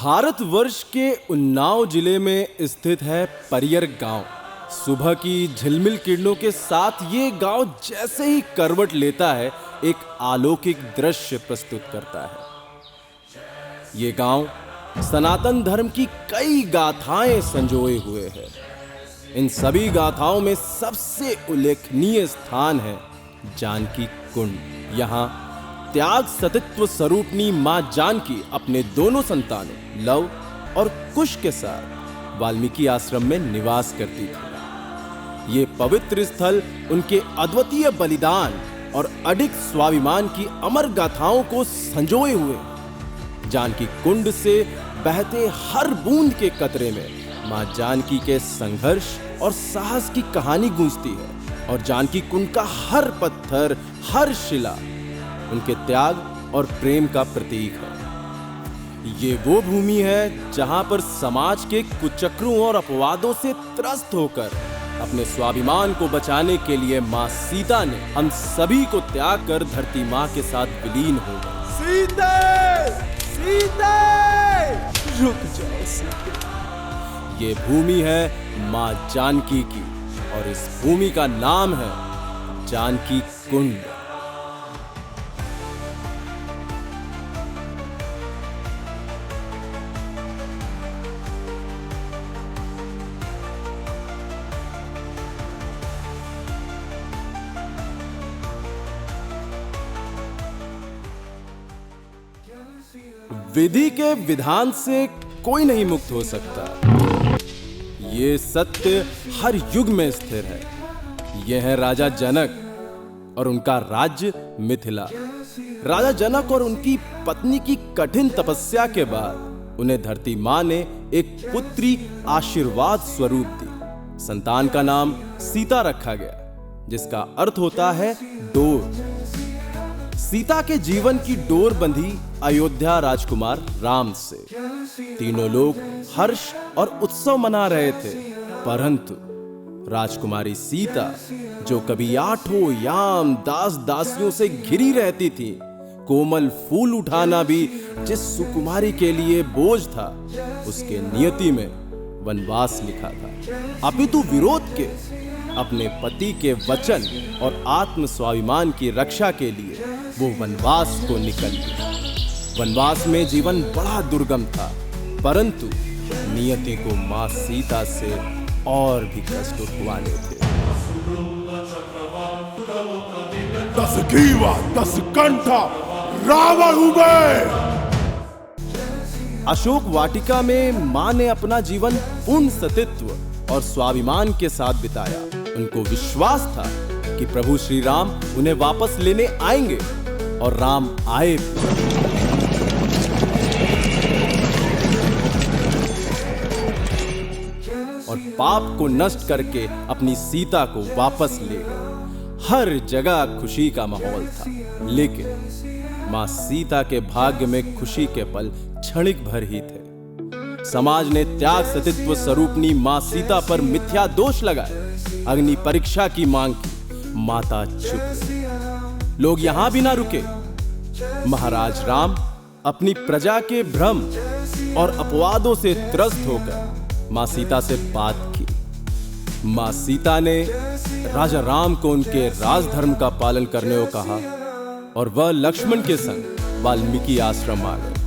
भारतवर्ष के उन्नाव जिले में स्थित है परियर गांव। सुबह की झिलमिल किरणों के साथ ये गांव जैसे ही करवट लेता है, एक अलौकिक दृश्य प्रस्तुत करता है। ये गांव सनातन धर्म की कई गाथाएं संजोए हुए है। इन सभी गाथाओं में सबसे उल्लेखनीय स्थान है जानकी कुंड। यहाँ त्याग सतित्व स्वरूपनी मां जानकी अपने दोनों संतानों लव और कुश के साथ वाल्मीकि आश्रम में निवास करती थी। ये पवित्र स्थल उनके अद्वितीय बलिदान और अडिग स्वाभिमान की अमर गाथाओं को संजोए हुए। जानकी कुंड से बहते हर बूंद के कतरे में मां जानकी के संघर्ष और साहस की कहानी गूंजती है, और जानकी कुंड का हर पत्थर, हर शिला उनके त्याग और प्रेम का प्रतीक है। ये वो भूमि है जहां पर समाज के कुचक्रों और अपवादों से त्रस्त होकर अपने स्वाभिमान को बचाने के लिए मां सीता ने हम सभी को त्याग कर धरती मां के साथ विलीन हो गई। सीता! सीता! रुक जाओ सीता। ये भूमि है मां जानकी की, और इस भूमि का नाम है जानकी कुंड। विधि के विधान से कोई नहीं मुक्त हो सकता। ये सत्य हर युग में स्थिर है। यह है राजा जनक और उनका राज्य मिथिला। राजा जनक और उनकी पत्नी की कठिन तपस्या के बाद उन्हें धरती मां ने एक पुत्री आशीर्वाद स्वरूप दी। संतान का नाम सीता रखा गया, जिसका अर्थ होता है डोर। सीता के जीवन की डोर बंधी अयोध्या राजकुमार राम से। तीनों लोग हर्ष और उत्सव मना रहे थे, परंतु राजकुमारी सीता, जो कभी आठों याम दास दासियों से घिरी रहती थी, कोमल फूल उठाना भी जिस सुकुमारी के लिए बोझ था, उसके नियति में वनवास लिखा था। अपितु विरोध के अपने पति के वचन और आत्म स्वाभिमान की रक्षा के लिए वो वनवास को निकल गई। वनवास में जीवन बड़ा दुर्गम था, परंतु नियति को मां सीता से और भी कष्ट उठवाने थे। 10 ग्रीवा 10 कंठा रावण हुए। अशोक वाटिका में मां ने अपना जीवन पूर्ण सतित्व और स्वाभिमान के साथ बिताया। उनको विश्वास था कि प्रभु श्री राम उन्हें वापस लेने आएंगे, और राम आए भी। और पाप को नष्ट करके अपनी सीता को वापस ले गए। हर जगह खुशी का माहौल था, लेकिन मां सीता के भाग्य में खुशी के पल क्षणिक भर ही थे। समाज ने त्याग सतित्व स्वरूपनी मां सीता पर मिथ्या दोष लगाए, अग्नि परीक्षा की मांग की। माता चुप रही। लोग यहां भी ना रुके। महाराज राम अपनी प्रजा के भ्रम और अपवादों से त्रस्त होकर मां सीता से बात की। मां सीता ने राजा राम को उनके राजधर्म का पालन करने को कहा, और वह लक्ष्मण के संग वाल्मीकि आश्रम आ गए।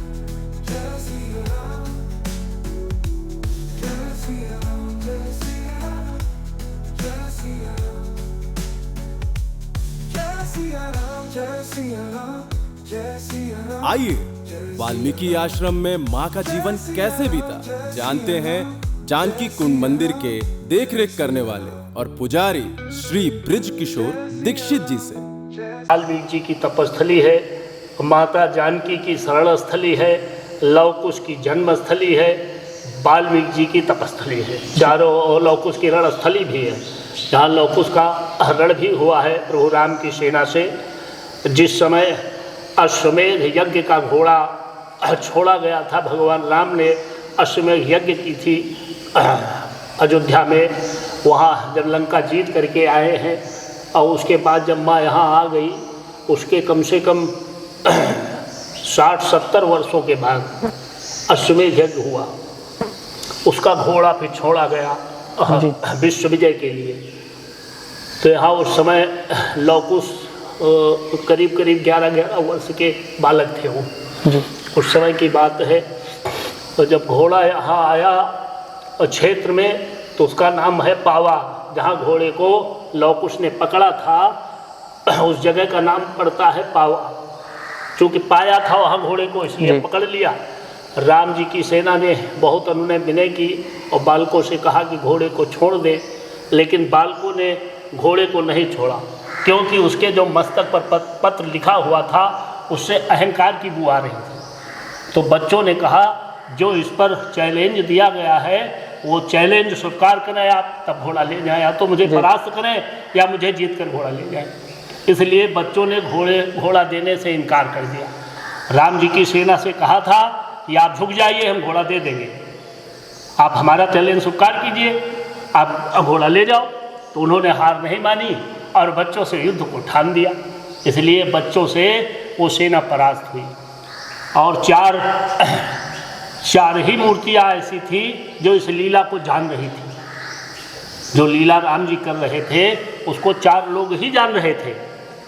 आइए वाल्मीकि आश्रम में मां का जीवन कैसे बीता जानते हैं जानकी कुंड मंदिर के देखरेख करने वाले और पुजारी श्री ब्रिज किशोर दीक्षित जी से। वाल्मीकि जी की तपस्थली है, माता जानकी की शरण स्थली है, लव कुश की जन्म स्थली है, वाल्मीकि जी की तपस्थली है। चारों ओर लव कुश की रणस्थली भी है, जहाँ लव कुश का रण भी हुआ है प्रभु राम की सेना से। जिस समय अश्वमेध यज्ञ का घोड़ा छोड़ा गया था, भगवान राम ने अश्वमेध यज्ञ की थी अयोध्या में। वहाँ जब लंका जीत करके आए हैं, और उसके बाद जब माँ यहाँ आ गई, उसके कम से कम 60-70 वर्षों के बाद अश्वमेध यज्ञ हुआ, उसका घोड़ा फिर छोड़ा गया विश्व विजय के लिए। तो यहाँ उस समय लवकुश करीब 11 वर्ष के बालक थे वो, उस समय की बात है। तो जब घोड़ा यहाँ आया क्षेत्र में तो उसका नाम है पावा, जहाँ घोड़े को लवकुश ने पकड़ा था उस जगह का नाम पड़ता है पावा। चूँकि पाया था वहाँ घोड़े को, इसलिए पकड़ लिया। राम जी की सेना ने बहुत अनुनय विनय की और बालकों से कहा कि घोड़े को छोड़ दे, लेकिन बालकों ने घोड़े को नहीं छोड़ा, क्योंकि उसके जो मस्तक पर पत्र लिखा हुआ था उससे अहंकार की बू आ रही थी। तो बच्चों ने कहा जो इस पर चैलेंज दिया गया है वो चैलेंज स्वीकार करें आप, तब घोड़ा ले जाएं, या तो मुझे परास्त करें या मुझे जीत कर घोड़ा ले जाएं। इसलिए बच्चों ने घोड़ा देने से इनकार कर दिया। राम जी की सेना से कहा था कि आप झुक जाइए, हम घोड़ा दे देंगे, आप हमारा चैलेंज स्वीकार कीजिए, आप घोड़ा ले जाओ। तो उन्होंने हार नहीं मानी और बच्चों से युद्ध को ठान दिया। इसलिए बच्चों से वो सेना परास्त हुई। और चार ही मूर्तियाँ ऐसी थी जो इस लीला को जान रही थी। जो लीला राम जी कर रहे थे उसको 4 लोग ही जान रहे थे,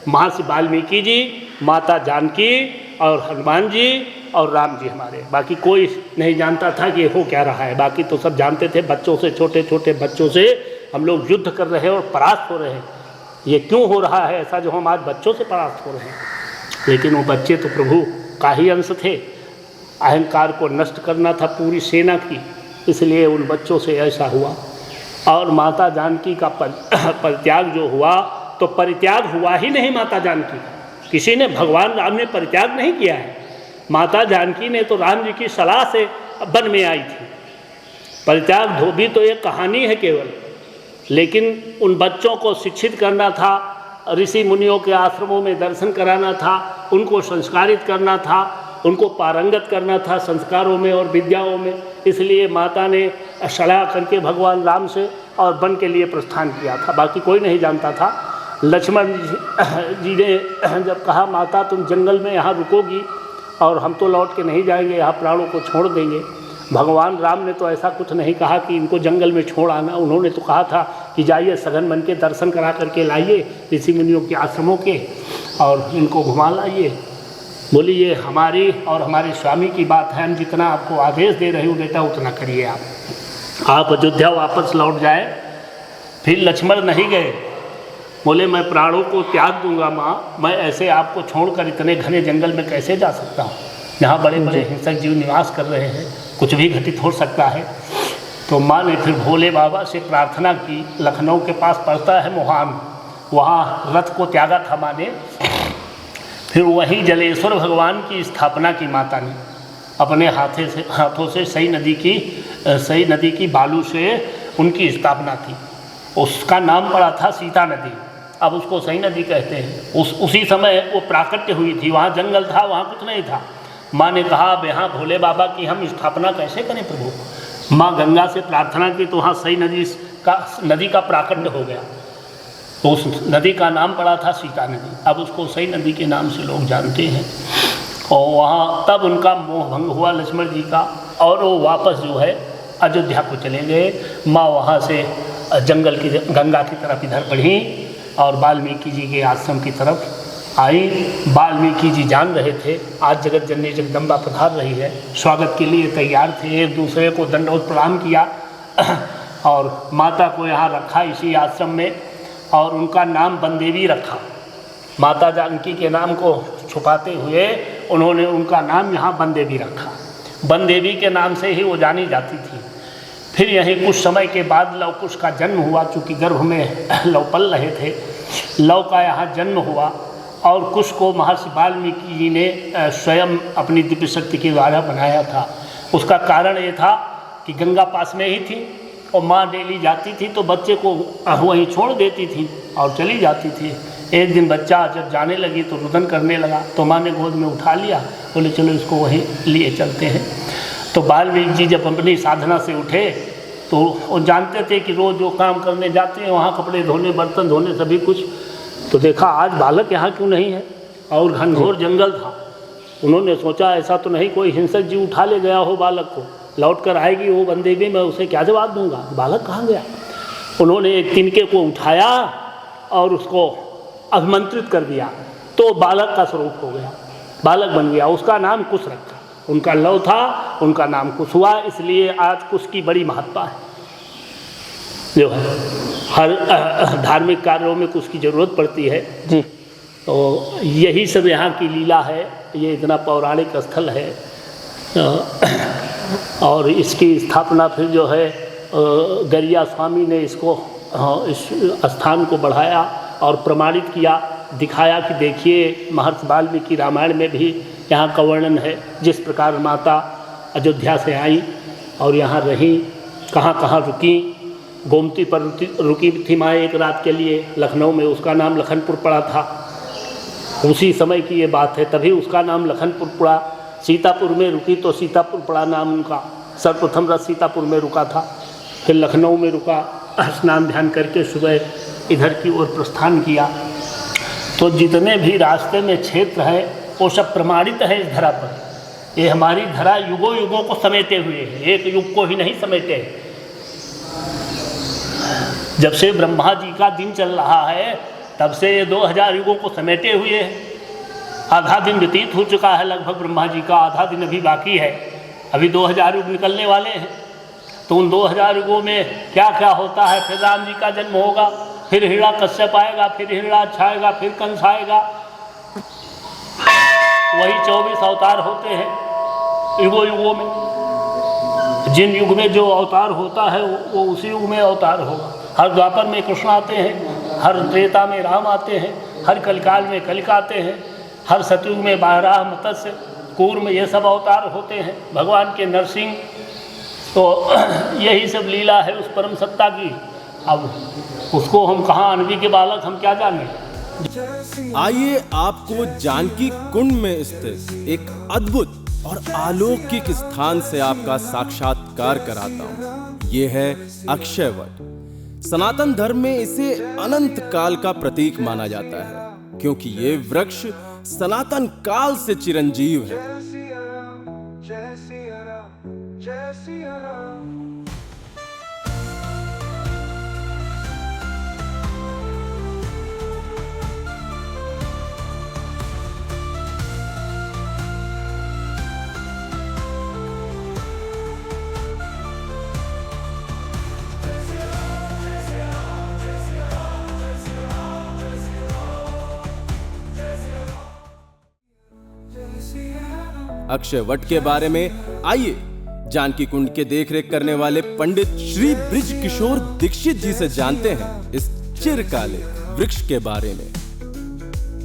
महर्षि वाल्मीकि जी, माता जानकी और हनुमान जी और राम जी हमारे। बाकी कोई नहीं जानता था कि हो क्या रहा है। बाकी तो सब जानते थे, बच्चों से, छोटे छोटे बच्चों से हम लोग युद्ध कर रहे हैं और परास्त हो रहे हैं। ये क्यों हो रहा है ऐसा जो हम आज बच्चों से परास्त हो रहे हैं? लेकिन वो बच्चे तो प्रभु का ही अंश थे, अहंकार को नष्ट करना था पूरी सेना की, इसलिए उन बच्चों से ऐसा हुआ। और माता जानकी का परित्याग जो हुआ, तो परित्याग हुआ ही नहीं माता जानकी का, किसी ने, भगवान राम ने परित्याग नहीं किया है। माता जानकी ने तो राम जी की सलाह से वन में आई थी। परित्याग धोबी तो एक कहानी है केवल, लेकिन उन बच्चों को शिक्षित करना था, ऋषि मुनियों के आश्रमों में दर्शन कराना था, उनको संस्कारित करना था, उनको पारंगत करना था संस्कारों में और विद्याओं में। इसलिए माता ने सलाह करके भगवान राम से और वन के लिए प्रस्थान किया था, बाकी कोई नहीं जानता था। लक्ष्मण जी ने जब कहा माता तुम जंगल में यहाँ रुकोगी और हम तो लौट के नहीं जाएंगे, यहाँ प्राणों को छोड़ देंगे। भगवान राम ने तो ऐसा कुछ नहीं कहा कि इनको जंगल में छोड़ आना, उन्होंने तो कहा था कि जाइए सघन बन के दर्शन करा करके लाइए ऋषि मुनियों के आश्रमों के और इनको घुमा लाइए। बोली ये हमारी और हमारे स्वामी की बात है, हम जितना आपको आदेश दे रहे हो बेटा उतना करिए आप अयोध्या वापस लौट जाए। फिर लक्ष्मण नहीं गए, बोले मैं प्राणों को त्याग दूंगा माँ, मैं ऐसे आपको छोड़कर इतने घने जंगल में कैसे जा सकता हूँ, जहाँ बड़े बड़े हिंसक जीव निवास कर रहे हैं, कुछ भी घटित हो सकता है। तो माँ ने फिर भोले बाबा से प्रार्थना की। लखनऊ के पास पड़ता है मोहान, वहाँ रथ को त्यागा था माँ ने। फिर वहीं जलेश्वर भगवान की स्थापना की माता ने अपने हाथों से सई नदी की बालू से उनकी स्थापना की। उसका नाम पड़ा था सीता नदी, अब उसको सई नदी कहते हैं। उसी समय वो प्राकट्य हुई थी, वहाँ जंगल था, वहाँ कुछ नहीं था। माँ ने कहा अब यहाँ भोले बाबा की हम स्थापना कैसे करें प्रभु। माँ गंगा से प्रार्थना की तो वहाँ सई नदी का प्राकट्य हो गया, तो उस नदी का नाम पड़ा था सीता नदी। अब उसको सई नदी के नाम से लोग जानते हैं। और वहाँ तब उनका मोह भंग हुआ लक्ष्मण जी का, और वो वापस जो है अयोध्या को चले गए। माँ वहाँ से जंगल की गंगा की तरफ इधर बढ़ी और वाल्मीकि जी के आश्रम की तरफ आई। वाल्मीकि जी जान रहे थे आज जगत जननी जगदम्बा पधार रही है, स्वागत के लिए तैयार थे। एक दूसरे को दंडवत प्रणाम किया और माता को यहाँ रखा इसी आश्रम में, और उनका नाम बनदेवी रखा। माता जानकी के नाम को छुपाते हुए उन्होंने उनका नाम यहाँ बनदेवी रखा। बनदेवी के नाम से ही वो जानी जाती थी। फिर यहीं कुछ समय के बाद लव कुश का जन्म हुआ, चूँकि गर्भ में लव पल रहे थे। लव का यहाँ जन्म हुआ और कुश को महर्षि वाल्मीकि जी ने स्वयं अपनी दिव्य शक्ति के द्वारा बनाया था। उसका कारण ये था कि गंगा पास में ही थी और माँ डेली जाती थी तो बच्चे को वहीं छोड़ देती थी और चली जाती थी। एक दिन बच्चा जब जाने लगी तो रुदन करने लगा, तो माँ ने गोद में उठा लिया, बोले चलो इसको वहीं लिए चलते हैं। तो वाल्मीकि जी जब अपनी साधना से उठे तो वो जानते थे कि रोज़ जो काम करने जाते हैं वहाँ कपड़े धोने, बर्तन धोने, सभी कुछ। तो देखा आज बालक यहाँ क्यों नहीं है, और घनघोर जंगल था। उन्होंने सोचा ऐसा तो नहीं कोई हिंसक जीव उठा ले गया हो बालक को, लौट कर आएगी वो बंदेगी, मैं उसे क्या जवाब दूंगा, बालक कहाँ गया। उन्होंने एक तिनके को उठाया और उसको अभिमंत्रित कर दिया, तो बालक का स्वरूप हो गया, बालक बन गया। उसका नाम कुश रखा, उनका लव था, उनका नाम कुश हुआ, इसलिए आज कुश की बड़ी महत्ता है। जो है हर धार्मिक कार्यों में कुश की ज़रूरत पड़ती है जी। तो यही सब यहाँ की लीला है। ये इतना पौराणिक स्थल है और इसकी स्थापना फिर जो है गरिया स्वामी ने इसको इस स्थान को बढ़ाया और प्रमाणित किया, दिखाया कि देखिए महर्षि वाल्मीकि रामायण में भी यहाँ का वर्णन है, जिस प्रकार माता अयोध्या से आई और यहाँ रहीं, कहाँ कहाँ रुकी। गोमती पर रुकी थी माँ एक रात के लिए लखनऊ में, उसका नाम लखनपुर पड़ा था। उसी समय की ये बात है, तभी उसका नाम लखनपुर पड़ा। सीतापुर में रुकी तो सीतापुर पड़ा नाम उनका, सर्वप्रथम रथ सीतापुर में रुका था, फिर लखनऊ में रुका। स्नान ध्यान करके सुबह इधर की ओर प्रस्थान किया। तो जितने भी रास्ते में क्षेत्र हैं वो सब प्रमाणित है इस धरा पर। ये हमारी धरा युगों युगों को समेटे हुए है, एक युग को ही नहीं समेटे। जब से ब्रह्मा जी का दिन चल रहा है तब से ये 2000 युगों को समेटे हुए हैं। आधा दिन व्यतीत हो चुका है लगभग ब्रह्मा जी का, आधा दिन अभी बाकी है, अभी 2000 युग निकलने वाले हैं। तो उन 2000 युगों में क्या क्या होता है, फिर राम जी का जन्म होगा, फिर हिरण्याकश्यप आएगा, फिर हिरण्याक्ष आएगा, फिर कंस आएगा। वही 24 अवतार होते हैं युगों युगों में। जिन युग में जो अवतार होता है वो उसी युग में अवतार होगा। हर द्वापर में कृष्ण आते हैं, हर त्रेता में राम आते हैं, हर कलिकाल में कलिक आते हैं, हर सतयुग में बाराह मत्स्य कूर्म ये सब अवतार होते हैं भगवान के, नरसिंह। तो यही सब लीला है उस परम सत्ता की। अब उसको हम कहाँ अनबी के बालक हम क्या जाने। आइए आपको जानकी कुंड में स्थित एक अद्भुत और अलौकिक स्थान से आपका साक्षात्कार कराता हूँ। ये है अक्षयवट। सनातन धर्म में इसे अनंत काल का प्रतीक माना जाता है, क्योंकि ये वृक्ष सनातन काल से चिरंजीव है। अक्षय वट के बारे में आइए जानकी कुंड के देखरेख करने वाले पंडित श्री ब्रिज किशोर दीक्षित जी से जानते हैं इस चिरकालिक वृक्ष के बारे में।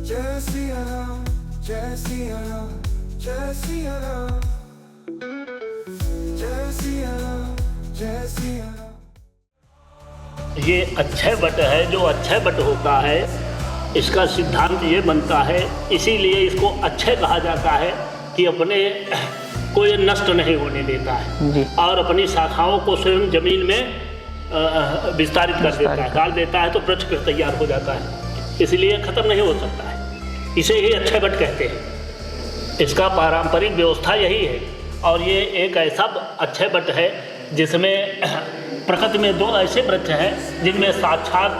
जय सिया राम, जय सिया राम, जय सिया राम, जय सिया राम, जय सिया राम। ये अक्षय वट है। जो अक्षय वट होता है इसका सिद्धांत ये बनता है, इसीलिए इसको अक्षय कहा जाता है कि अपने को ये नष्ट नहीं होने देता है जी। और अपनी शाखाओं को स्वयं जमीन में विस्तारित कर देता है, डाल देता है, तो वृक्ष फिर तैयार हो जाता है। इसलिए खत्म नहीं हो सकता है, इसे ही अक्षय वट कहते हैं। इसका पारंपरिक व्यवस्था यही है। और ये एक ऐसा अक्षय वट है जिसमें प्रकृति में 2 ऐसे वृक्ष हैं जिनमें साक्षात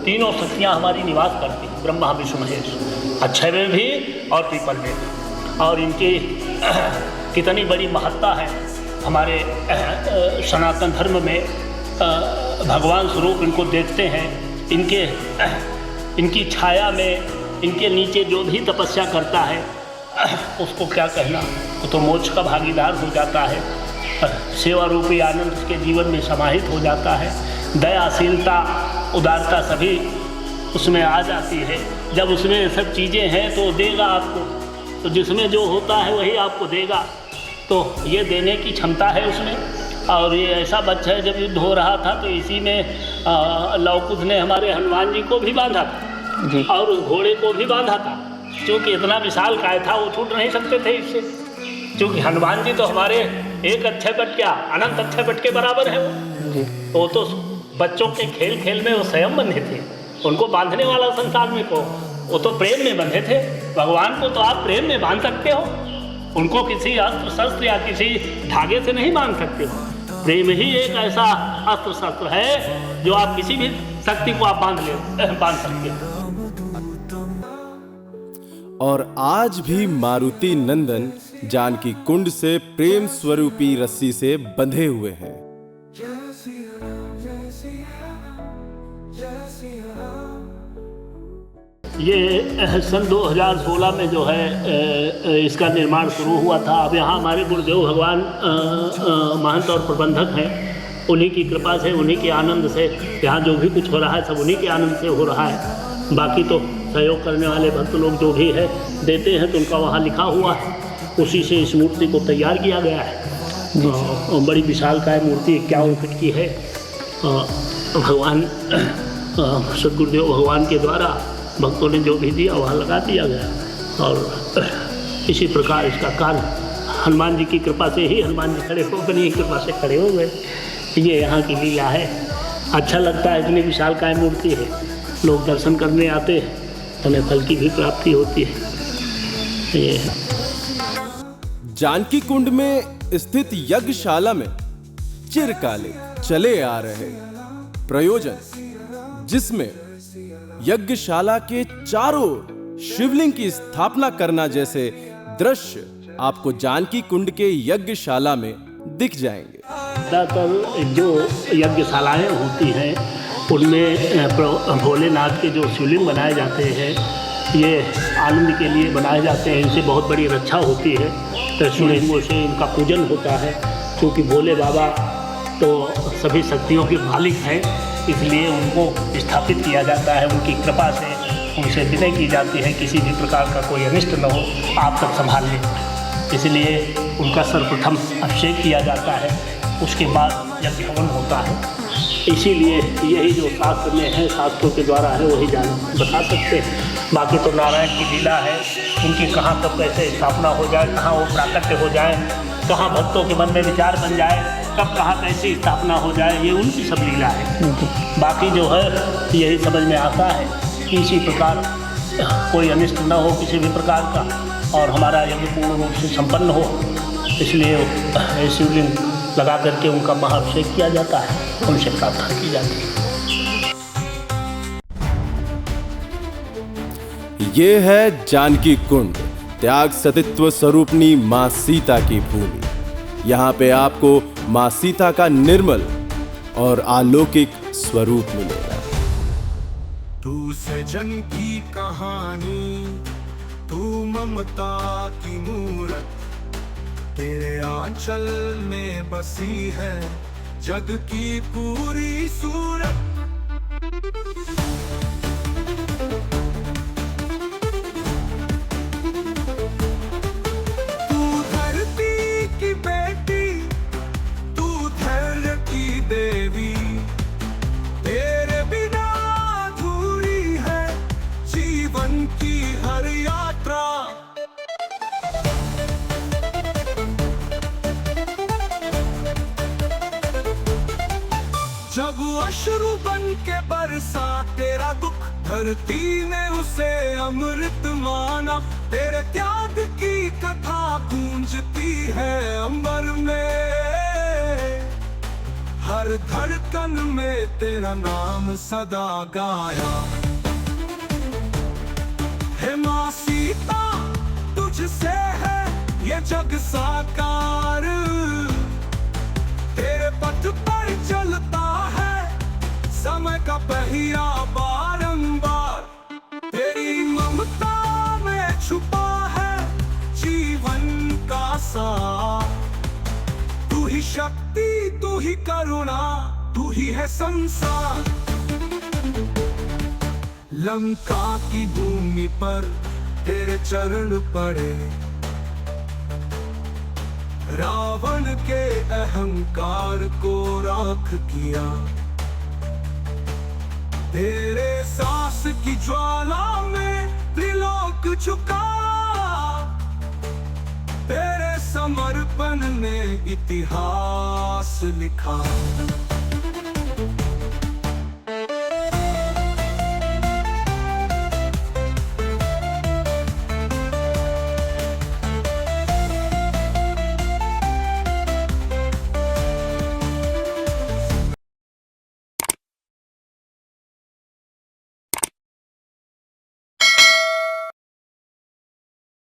तीनों शक्तियाँ हमारी निवास करती हैं, ब्रह्मा विष्णु महेश, अक्षय में भी और पीपल में भी। और इनकी कितनी बड़ी महत्ता है हमारे सनातन धर्म में। भगवान स्वरूप इनको देखते हैं, इनकी छाया में, इनके नीचे जो भी तपस्या करता है उसको क्या कहना, वो तो मोक्ष का भागीदार हो जाता है। सेवा रूपी आनंद उसके जीवन में समाहित हो जाता है। दयाशीलता, उदारता सभी उसमें आ जाती है। जब उसमें सब चीज़ें हैं तो देगा आपको, तो जिसमें जो होता है वही आपको देगा। तो ये देने की क्षमता है उसमें। और ये ऐसा बच्चा है, जब युद्ध हो रहा था तो इसी में लवकुश ने हमारे हनुमान जी को भी बांधा था जी। और उस घोड़े को भी बांधा था, क्योंकि इतना विशाल काय था, वो छूट नहीं सकते थे इससे। क्योंकि हनुमान जी तो हमारे एक अक्षय वट क्या अनंत अक्षय वट के बराबर है वो तो बच्चों के खेल खेल में वो स्वयं बंधे थे। उनको बांधने वाला संसार में को, वो तो प्रेम में बंधे थे। भगवान को तो आप प्रेम में बांध सकते हो, उनको किसी अस्त्र शस्त्र या किसी धागे से नहीं बांध सकते हो। प्रेम ही एक ऐसा अस्त्र शस्त्र है जो आप किसी भी शक्ति को आप बांध सकते हो। और आज भी मारुति नंदन जानकी कुंड से प्रेम स्वरूपी रस्सी से बंधे हुए हैं। जय सिया राम, जय सिया राम, जय सिया राम। ये सन 2016 में जो है इसका निर्माण शुरू हुआ था। अब यहाँ हमारे गुरुदेव भगवान महंत और प्रबंधक हैं, उन्हीं की कृपा से, उन्हीं के आनंद से यहाँ जो भी कुछ हो रहा है सब उन्हीं के आनंद से हो रहा है। बाकी तो सहयोग करने वाले भक्त लोग जो भी है देते हैं तो उनका वहाँ लिखा हुआ है, उसी से इस मूर्ति को तैयार किया गया है। बड़ी विशालकाय मूर्ति 51 फीट की है। भगवान सदगुरुदेव भगवान के द्वारा भक्तों ने जो भी दिया वहाँ लगा दिया गया। और इसी प्रकार इसका कार्य हनुमान जी की कृपा से ही, हनुमान जी खड़े हो अपनी कृपा से खड़े हो गए। ये यहाँ की लीला है। अच्छा लगता है, इतनी विशालकाय मूर्ति है, लोग दर्शन करने आते हैं, उन्हें फल की भी प्राप्ति होती है। ये जानकी कुंड में स्थित यज्ञशाला में चिरकाले चले आ रहे प्रयोजन, जिसमें यज्ञशाला के चारों ओर शिवलिंग की स्थापना करना जैसे दृश्य आपको जानकी कुंड के यज्ञशाला में दिख जाएंगे। ज़्यादातर जो यज्ञशालाएँ होती हैं उनमें भोलेनाथ के जो शिवलिंग बनाए जाते हैं ये आनंद के लिए बनाए जाते हैं। इनसे बहुत बड़ी रक्षा होती है, त्रिशूलिंगों से इनका पूजन होता है। क्योंकि भोले बाबा तो सभी शक्तियों के मालिक हैं, इसलिए उनको स्थापित किया जाता है। उनकी कृपा से उनसे विनय की जाती है किसी भी प्रकार का कोई अनिष्ट न हो, आप तक संभाल लें। इसलिए उनका सर्वप्रथम अभिषेक किया जाता है, उसके बाद यज्ञ हवन होता है। इसीलिए यही जो शास्त्र में है, शास्त्रों के द्वारा है, वही बता सकते हैं। बाकी तो नारायण की लीला है, उनकी कहाँ कब कैसे स्थापना हो जाए, कहाँ वो प्राकट्य हो जाए, कहाँ भक्तों के मन में विचार बन जाए, कब कहाँ कैसी स्थापना हो जाए, ये उनकी सब लीला है। बाकी जो है यही समझ में आता है कि इसी प्रकार कोई अनिष्ट न हो किसी भी प्रकार का, और हमारा यज्ञ पूर्ण रूप से संपन्न हो, इसलिए शिवलिंग लगा करके उनका महाअभिषेक किया जाता है, उनसे प्रार्थना की जाती है। ये है जानकी कुंड, त्याग सतित्व स्वरूपनी मां सीता की भूमि। यहाँ पे आपको मां सीता का निर्मल और अलौकिक स्वरूप मिलेगा। तू सजन की कहानी, तू ममता की मूरत, तेरे आंचल में बसी है जग की पूरी सूरत। तू धरती की बेटी, तू धैर्य की देवी, तेरे बिना अधूरी है जीवन की हर यात्रा। जब अश्रु बन के बरसा तेरा दुख, धरती ने उसे अमृत माना। तेरे त्याग की कथा गूंजती है अंबर में, हर धड़कन में तेरा नाम सदा गाया। हे मां सीता, तुझसे है ये जग साकार, तेरे पथ पर चलता है समय का पहिया बारंबार। तेरी ममता में छुपा है जीवन का सार। तू ही शक्ति, तू ही करुणा, तू ही है संसार। लंका की भूमि पर तेरे चरण पड़े, रावण के अहंकार को राख किया। तेरे सांस की ज्वाला में त्रिलोक झुका, तेरे समर्पण ने इतिहास लिखा।